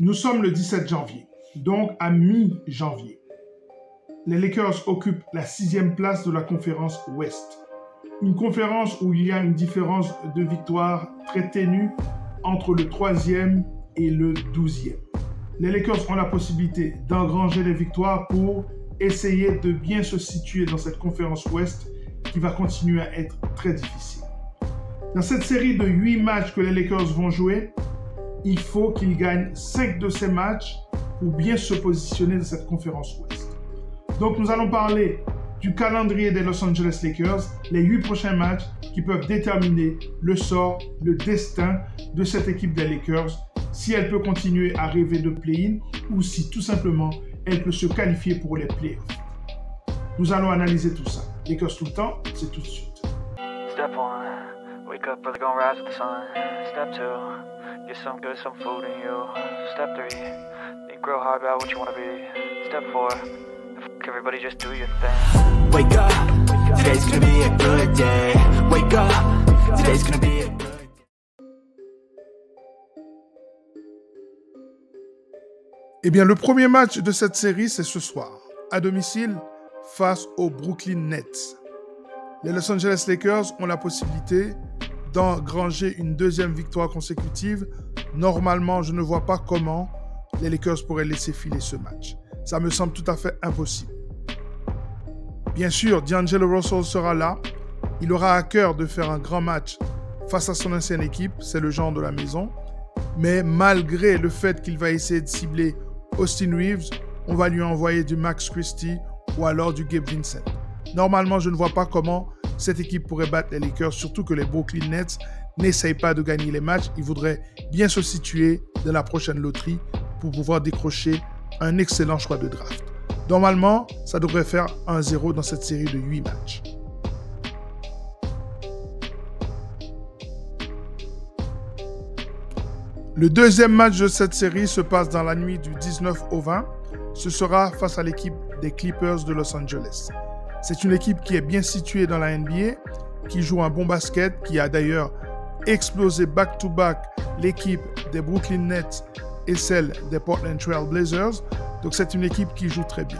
Nous sommes le 17 janvier, donc à mi-janvier. Les Lakers occupent la 6e place de la conférence Ouest. Une conférence où il y a une différence de victoire très ténue entre le 3e et le 12e. Les Lakers ont la possibilité d'engranger les victoires pour essayer de bien se situer dans cette conférence Ouest qui va continuer à être très difficile. Dans cette série de 8 matchs que les Lakers vont jouer, il faut qu'ils gagnent 5 de ces matchs pour bien se positionner dans cette conférence Ouest. Donc nous allons parler du calendrier des Los Angeles Lakers, les 8 prochains matchs qui peuvent déterminer le sort, le destin de cette équipe des Lakers, si elle peut continuer à rêver de play-in ou si tout simplement elle peut se qualifier pour les playoffs. Nous allons analyser tout ça. Lakers tout le temps, c'est tout de suite. Step 1, wake up early, gonna rise with the sun. Step 2, get some good, some food in you. Step 3, think real hard about what you wanna be. Step 4, everybody just do your thing. Wake up, today's gonna be a good day. Wake up, today's gonna be a good day. Eh bien, le premier match de cette série, c'est ce soir, à domicile, face aux Brooklyn Nets. Les Los Angeles Lakers ont la possibilité d'engranger une 2e victoire consécutive. Normalement, je ne vois pas comment les Lakers pourraient laisser filer ce match. Ça me semble tout à fait impossible. Bien sûr, D'Angelo Russell sera là. Il aura à cœur de faire un grand match face à son ancienne équipe. C'est le genre de la maison. Mais malgré le fait qu'il va essayer de cibler Austin Reeves, on va lui envoyer du Max Christie ou alors du Gabe Vincent. Normalement, je ne vois pas comment cette équipe pourrait battre les Lakers, surtout que les Brooklyn Nets n'essayent pas de gagner les matchs. Ils voudraient bien se situer dans la prochaine loterie pour pouvoir décrocher un excellent choix de draft. Normalement, ça devrait faire 1-0 dans cette série de 8 matchs. Le deuxième match de cette série se passe dans la nuit du 19 au 20. Ce sera face à l'équipe des Clippers de Los Angeles. C'est une équipe qui est bien située dans la NBA, qui joue un bon basket, qui a d'ailleurs explosé back-to-back l'équipe des Brooklyn Nets et celle des Portland Trail Blazers. Donc c'est une équipe qui joue très bien.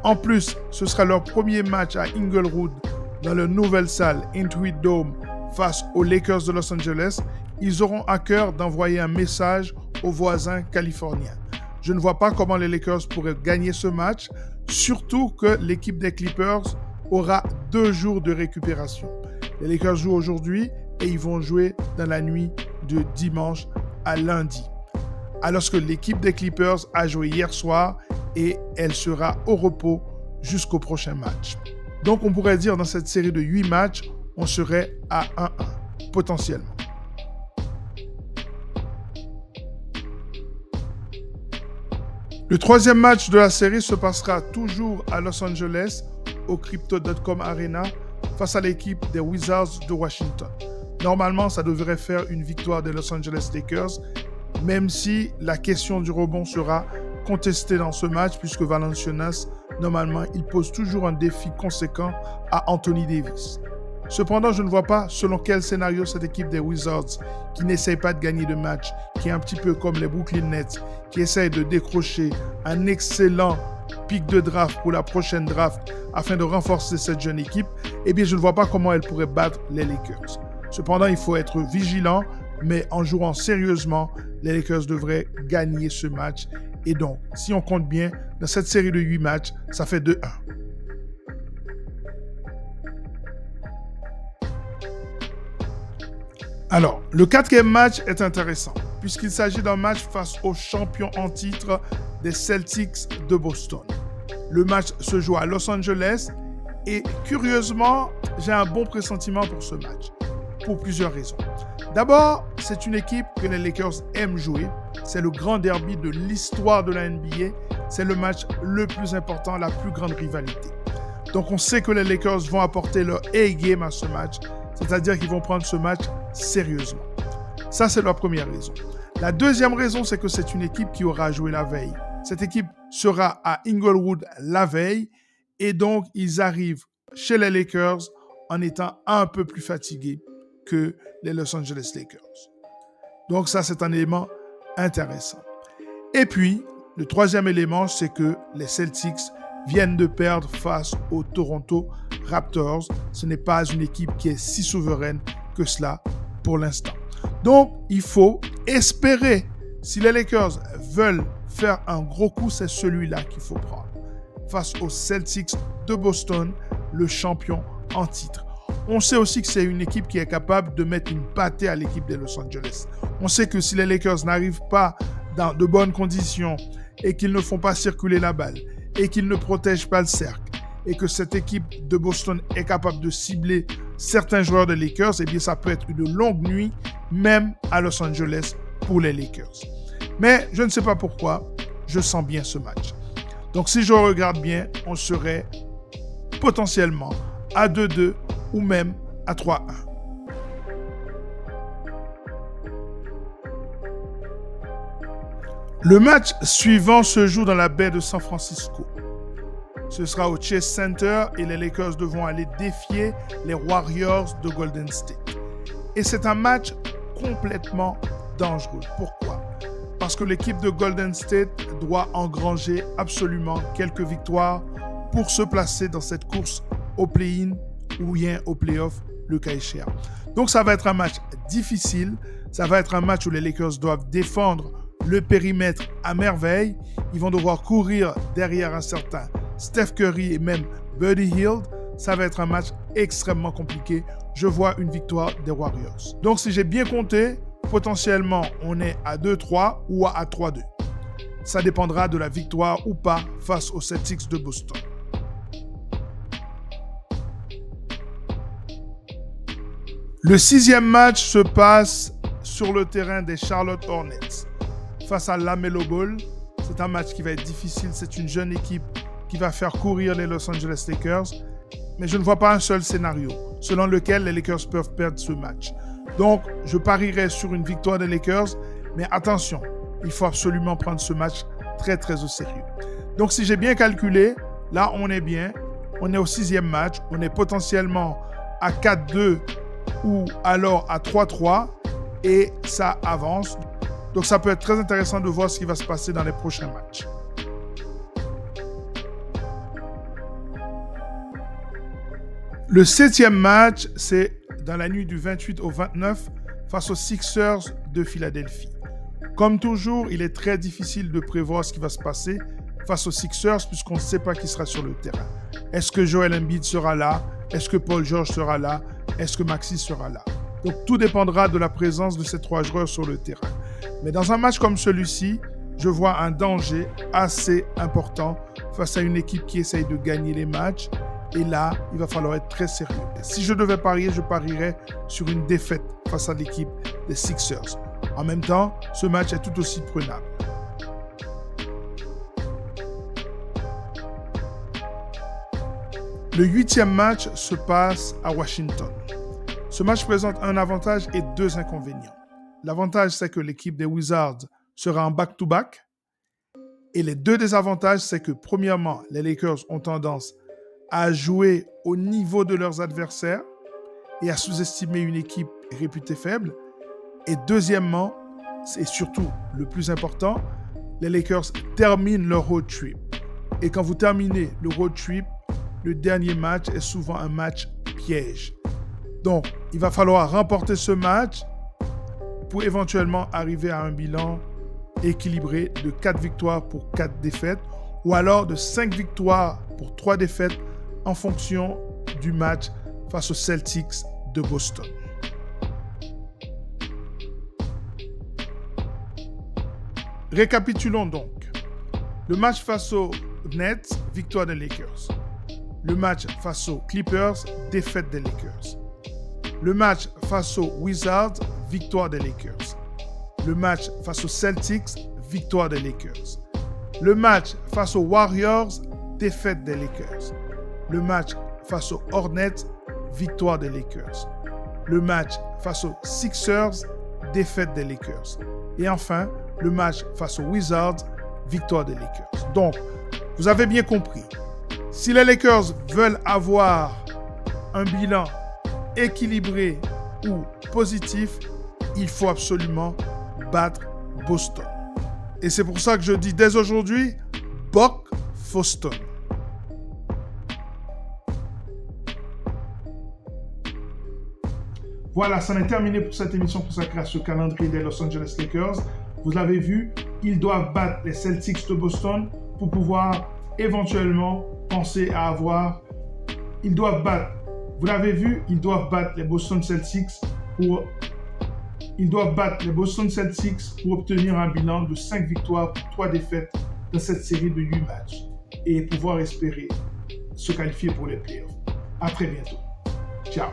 En plus, ce sera leur premier match à Inglewood dans leur nouvelle salle Intuit Dome face aux Lakers de Los Angeles. Ils auront à cœur d'envoyer un message aux voisins californiens. Je ne vois pas comment les Lakers pourraient gagner ce match, surtout que l'équipe des Clippers aura 2 jours de récupération. Les Lakers jouent aujourd'hui et ils vont jouer dans la nuit de dimanche à lundi. Alors que l'équipe des Clippers a joué hier soir et elle sera au repos jusqu'au prochain match. Donc on pourrait dire dans cette série de 8 matchs, on serait à 1-1, potentiellement. Le troisième match de la série se passera toujours à Los Angeles, au Crypto.com Arena, face à l'équipe des Wizards de Washington. Normalement, ça devrait faire une victoire des Los Angeles Lakers, même si la question du rebond sera contestée dans ce match, puisque Valanciunas, normalement, il pose toujours un défi conséquent à Anthony Davis. Cependant, je ne vois pas selon quel scénario cette équipe des Wizards, qui n'essaye pas de gagner de match, qui est un petit peu comme les Brooklyn Nets, qui essaye de décrocher un excellent pic de draft pour la prochaine draft afin de renforcer cette jeune équipe, eh bien, je ne vois pas comment elle pourrait battre les Lakers. Cependant, il faut être vigilant, mais en jouant sérieusement, les Lakers devraient gagner ce match. Et donc, si on compte bien, dans cette série de 8 matchs, ça fait 2-1. Alors, le 4e match est intéressant, puisqu'il s'agit d'un match face aux champions en titre des Celtics de Boston. Le match se joue à Los Angeles et curieusement, j'ai un bon pressentiment pour ce match, pour plusieurs raisons. D'abord, c'est une équipe que les Lakers aiment jouer. C'est le grand derby de l'histoire de la NBA. C'est le match le plus important, la plus grande rivalité. Donc, on sait que les Lakers vont apporter leur A-game à ce match, c'est-à-dire qu'ils vont prendre ce match sérieusement. Ça, c'est la première raison. La deuxième raison, c'est que c'est une équipe qui aura joué la veille. Cette équipe sera à Inglewood la veille et donc ils arrivent chez les Lakers en étant un peu plus fatigués que les Los Angeles Lakers. Donc ça, c'est un élément intéressant. Et puis, le troisième élément, c'est que les Celtics viennent de perdre face aux Toronto Raptors. Ce n'est pas une équipe qui est si souveraine que cela pour l'instant. Donc, il faut espérer. Si les Lakers veulent faire un gros coup, c'est celui-là qu'il faut prendre. Face aux Celtics de Boston, le champion en titre. On sait aussi que c'est une équipe qui est capable de mettre une pâtée à l'équipe de Los Angeles. On sait que si les Lakers n'arrivent pas dans de bonnes conditions et qu'ils ne font pas circuler la balle et qu'ils ne protègent pas le cercle et que cette équipe de Boston est capable de cibler certains joueurs des Lakers, eh bien ça peut être une longue nuit même à Los Angeles pour les Lakers. Mais je ne sais pas pourquoi, je sens bien ce match. Donc si je regarde bien, on serait potentiellement à 2-2 ou même à 3-1. Le match suivant se joue dans la baie de San Francisco. Ce sera au Chase Center et les Lakers devront aller défier les Warriors de Golden State. Et c'est un match complètement dangereux. Pourquoi ? Parce que l'équipe de Golden State doit engranger absolument quelques victoires pour se placer dans cette course au play-in ou bien au play-off, le cas échéant. Donc ça va être un match difficile. Ça va être un match où les Lakers doivent défendre le périmètre à merveille. Ils vont devoir courir derrière un certain Steph Curry et même Buddy Hield. Ça va être un match extrêmement compliqué. Je vois une victoire des Warriors. Donc si j'ai bien compté, potentiellement on est à 2-3 ou à 3-2. Ça dépendra de la victoire ou pas face aux Celtics de Boston. Le 6e match se passe sur le terrain des Charlotte Hornets face à LaMelo Ball. C'est un match qui va être difficile. C'est une jeune équipe qui va faire courir les Los Angeles Lakers. Mais je ne vois pas un seul scénario selon lequel les Lakers peuvent perdre ce match. Donc, je parierais sur une victoire des Lakers. Mais attention, il faut absolument prendre ce match très, très au sérieux. Donc, si j'ai bien calculé, là, on est bien. On est au 6e match. On est potentiellement à 4-2 ou alors à 3-3. Et ça avance. Donc, ça peut être très intéressant de voir ce qui va se passer dans les prochains matchs. Le 7e match, c'est dans la nuit du 28 au 29 face aux Sixers de Philadelphie. Comme toujours, il est très difficile de prévoir ce qui va se passer face aux Sixers puisqu'on ne sait pas qui sera sur le terrain. Est-ce que Joel Embiid sera là? Est-ce que Paul George sera là? Est-ce que Maxey sera là? Donc, tout dépendra de la présence de ces 3 joueurs sur le terrain. Mais dans un match comme celui-ci, je vois un danger assez important face à une équipe qui essaye de gagner les matchs. Et là, il va falloir être très sérieux. Et si je devais parier, je parierais sur une défaite face à l'équipe des Sixers. En même temps, ce match est tout aussi prenable. Le 8e match se passe à Washington. Ce match présente un avantage et 2 inconvénients. L'avantage, c'est que l'équipe des Wizards sera en back-to-back. Et les 2 désavantages, c'est que premièrement, les Lakers ont tendance à jouer au niveau de leurs adversaires et à sous-estimer une équipe réputée faible. Et deuxièmement, c'est surtout le plus important, les Lakers terminent leur road trip. Et quand vous terminez le road trip, le dernier match est souvent un match piège. Donc, il va falloir remporter ce match pour éventuellement arriver à un bilan équilibré de 4 victoires pour 4 défaites ou alors de 5 victoires pour 3 défaites en fonction du match face aux Celtics de Boston. Récapitulons donc. Le match face aux Nets, victoire des Lakers. Le match face aux Clippers, défaite des Lakers. Le match face aux Wizards, victoire des Lakers. Le match face aux Celtics, victoire des Lakers. Le match face aux Warriors, défaite des Lakers. Le match face aux Hornets, victoire des Lakers. Le match face aux Sixers, défaite des Lakers. Et enfin, le match face aux Wizards, victoire des Lakers. Donc, vous avez bien compris. Si les Lakers veulent avoir un bilan équilibré ou positif, il faut absolument battre Boston. Et c'est pour ça que je dis dès aujourd'hui, Buck Foston. Voilà, c'en est terminé pour cette émission consacrée à ce calendrier des Los Angeles Lakers. Vous l'avez vu, ils doivent battre les Celtics de Boston pour pouvoir éventuellement penser à avoir... Ils doivent battre, vous l'avez vu, ils doivent battre les Boston Celtics pour... Ils doivent battre les Boston Celtics pour obtenir un bilan de 5 victoires pour 3 défaites dans cette série de 8 matchs et pouvoir espérer se qualifier pour les playoffs. À très bientôt. Ciao.